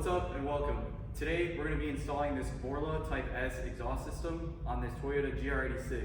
What's up and welcome. Today we're going to be installing this Borla Type S exhaust system on this Toyota GR86.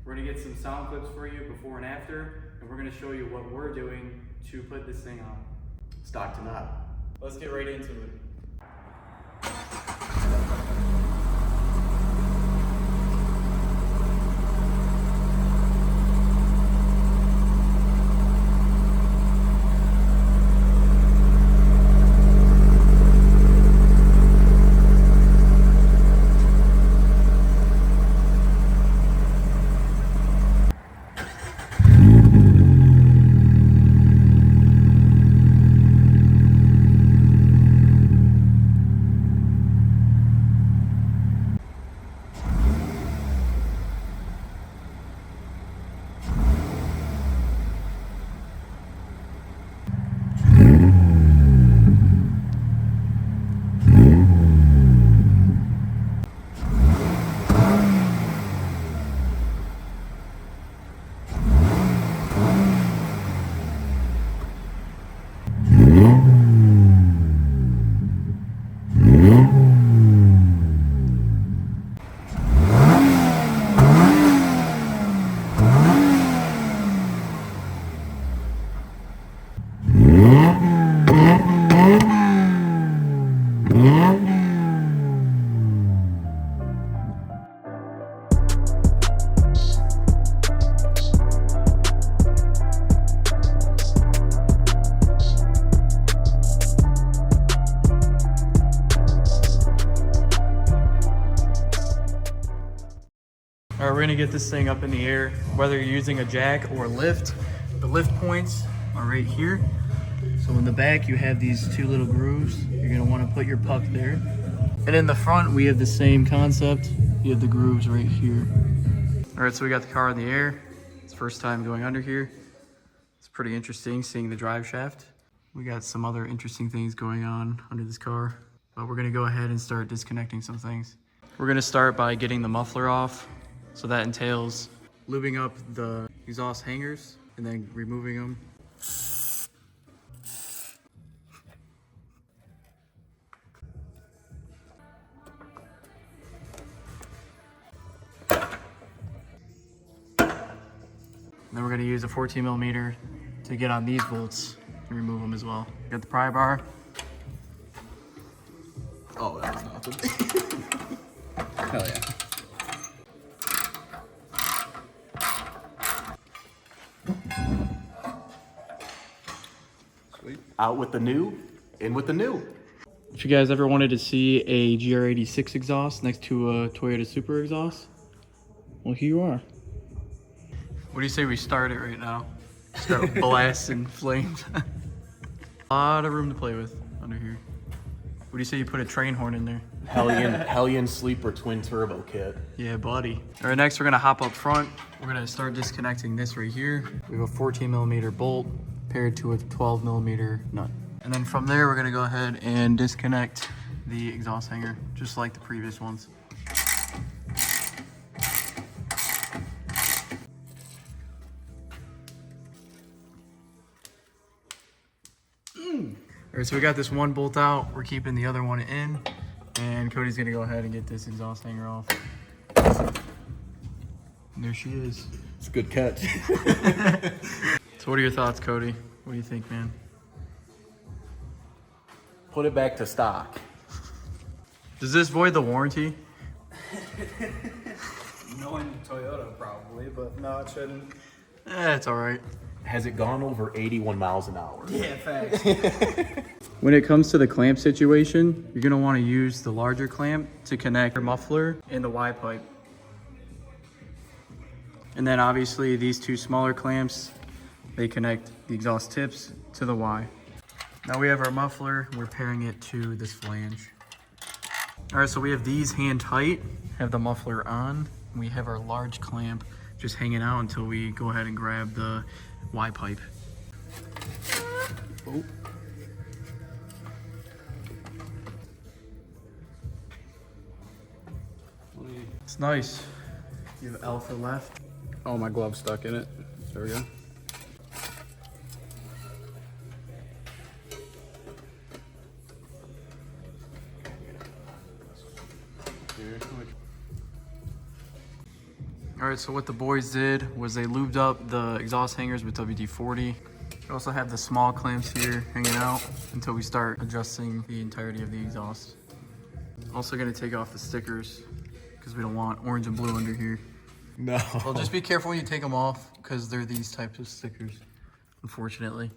We're going to get some sound clips for you before and after, and we're going to show you what we're doing to put this thing on. Stock to knot. Let's get right into it. All right, we're gonna get this thing up in the air, whether you're using a jack or lift. The lift points are right here. So in the back, you have these two little grooves. You're gonna wanna put your puck there. And in the front, we have the same concept. You have the grooves right here. All right, so we got the car in the air. It's first time going under here. It's pretty interesting seeing the drive shaft. We got some other interesting things going on under this car, but we're gonna go ahead and start disconnecting some things. We're gonna start by getting the muffler off. So that entails lubing up the exhaust hangers and then removing them. And then we're going to use a 14 millimeter to get on these bolts and remove them as well. Got the pry bar. Oh, that was nothing. Hell yeah. Sweet. Out with the new, in with the new. If you guys ever wanted to see a GR86 exhaust next to a Toyota Super exhaust, well, here you are. What do you say we start it right now? Start blasting flames. A lot of room to play with under here. What do you say you put a train horn in there? Hellion Sleeper twin turbo kit. Yeah, buddy. All right, next we're gonna hop up front. We're gonna start disconnecting this right here. We have a 14 millimeter bolt paired to a 12 millimeter nut. And then from there, we're gonna go ahead and disconnect the exhaust hanger, just like the previous ones. All right, so we got this one bolt out. We're keeping the other one in, and Cody's gonna go ahead and get this exhaust hanger off. And there she is. It's a good catch. So what are your thoughts, Cody? What do you think, man? Put it back to stock. Does this void the warranty? Knowing Toyota probably, but no, it shouldn't. It's all right. Has it gone over 81 miles an hour? Yeah, facts. When it comes to the clamp situation, you're gonna wanna use the larger clamp to connect your muffler and the Y pipe. And then obviously these two smaller clamps, they connect the exhaust tips to the Y. Now we have our muffler, we're pairing it to this flange. All right, so we have these hand tight, have the muffler on. We have our large clamp just hanging out until we go ahead and grab the Y pipe. Oh. It's nice. You have alpha left. Oh, my glove's stuck in it. There we go. here. All right, so what the boys did was they lubed up the exhaust hangers with WD-40. We also have the small clamps here hanging out until we start adjusting the entirety of the exhaust. Also gonna take off the stickers because we don't want orange and blue under here. No. Well, just be careful when you take them off because they're these types of stickers, unfortunately.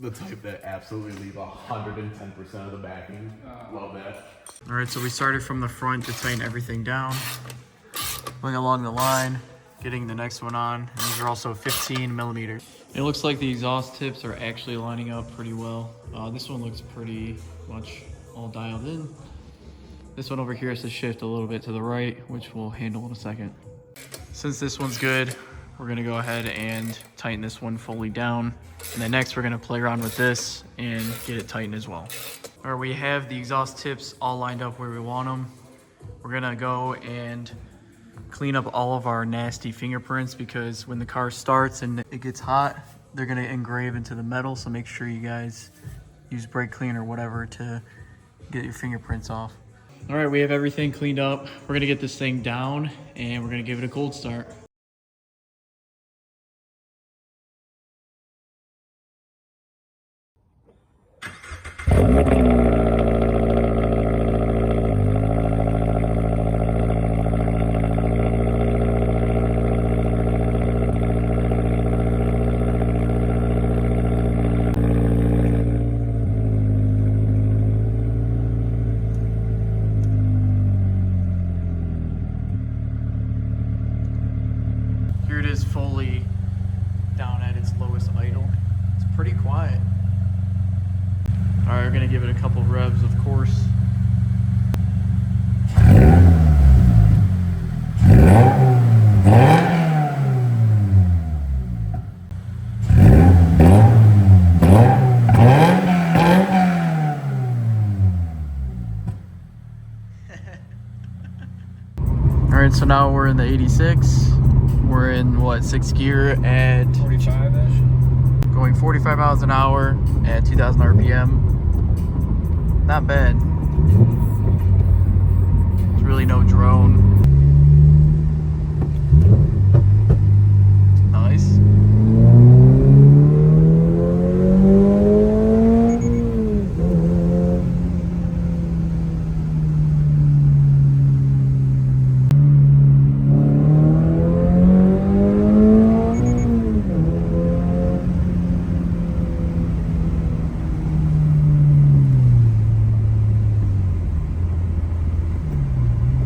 The type that absolutely leave 110% of the backing. Love that. All right, so we started from the front to tighten everything down. Going along the line, getting the next one on. And these are also 15 millimeters. It looks like the exhaust tips are actually lining up pretty well. This one looks pretty much all dialed in. This one over here has to shift a little bit to the right, which we'll handle in a second. Since this one's good, we're gonna go ahead and tighten this one fully down. And then next we're gonna play around with this and get it tightened as well. All right, we have the exhaust tips all lined up where we want them. We're gonna go and clean up all of our nasty fingerprints because when the car starts and it gets hot, they're gonna engrave into the metal. So make sure you guys use brake clean or whatever to get your fingerprints off. All right, we have everything cleaned up. We're gonna get this thing down and we're gonna give it a cold start. Here it is fully down at its lowest idle. It's pretty quiet. All right, we're gonna give it a couple revs, of course. All right, so now we're in the 86. We're in what, 6th gear at 45-ish. going 45 miles an hour at 2,000 RPM. Not bad. There's really no drone. Nice.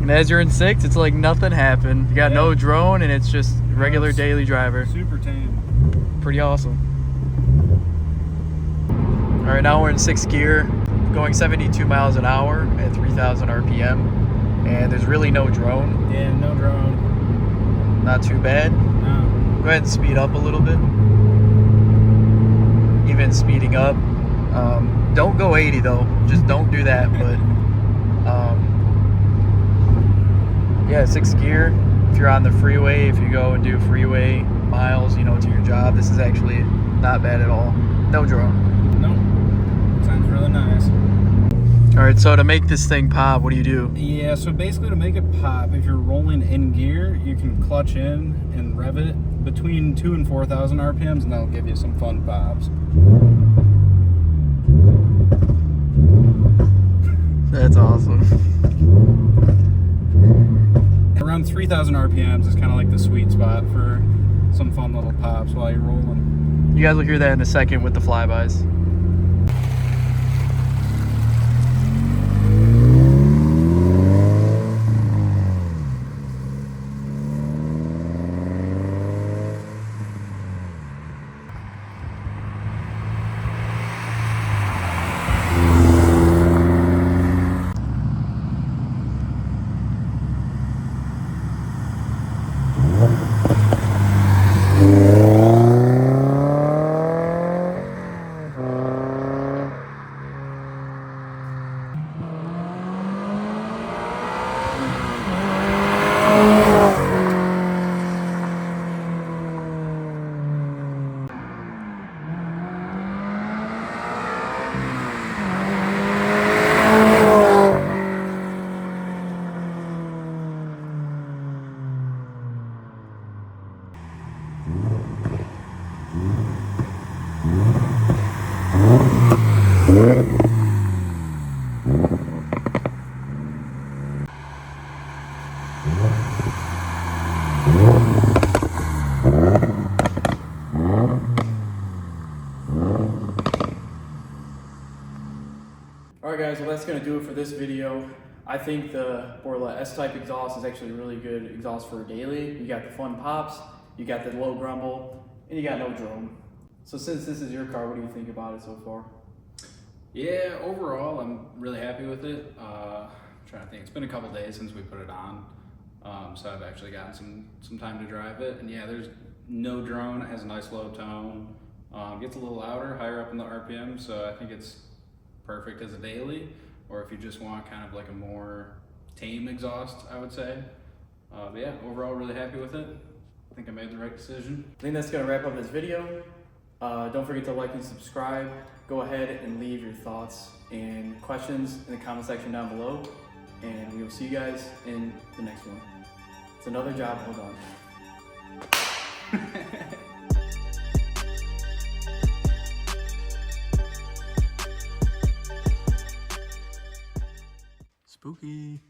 And as you're in 6th, it's like nothing happened. You got no drone, and it's just regular daily driver. Super tame. Pretty awesome. All right, now we're in 6th gear, going 72 miles an hour at 3,000 RPM, and there's really no drone. Yeah, no drone. Not too bad. No. Go ahead and speed up a little bit. Even speeding up. Don't go 80 though. Just don't do that. But yeah, 6th gear. If you're on the freeway, if you go and do freeway miles, you know, to your job, this is actually not bad at all. No drone. No. Sounds really nice. All right, so to make this thing pop, what do you do? Yeah, so basically to make it pop, if you're rolling in gear, you can clutch in and rev it between 2,000 and 4,000 RPMs, and that'll give you some fun pops. That's awesome. Around 3,000 RPMs is kind of like the sweet spot for some fun little pops while you're rolling. You guys will hear that in a second with the flybys. guys, well that's gonna do it for this video. I think the Borla S-Type exhaust is actually a really good exhaust for a daily. You got the fun pops, you got the low grumble, and you got no drone. So since this is your car, what do you think about it so far? Yeah, overall, I'm really happy with it. I'm trying to think. It's been a couple days since we put it on, so I've actually gotten some time to drive it. And yeah, there's no drone. It has a nice low tone. Gets a little louder, higher up in the RPM, so I think it's perfect as a daily. Or if you just want kind of like a more tame exhaust, I would say. But yeah, overall, really happy with it. I think I made the right decision. I think that's gonna wrap up this video. Don't forget to like and subscribe. Go ahead and leave your thoughts and questions in the comment section down below. And we will see you guys in the next one. It's another job well done. Spooky.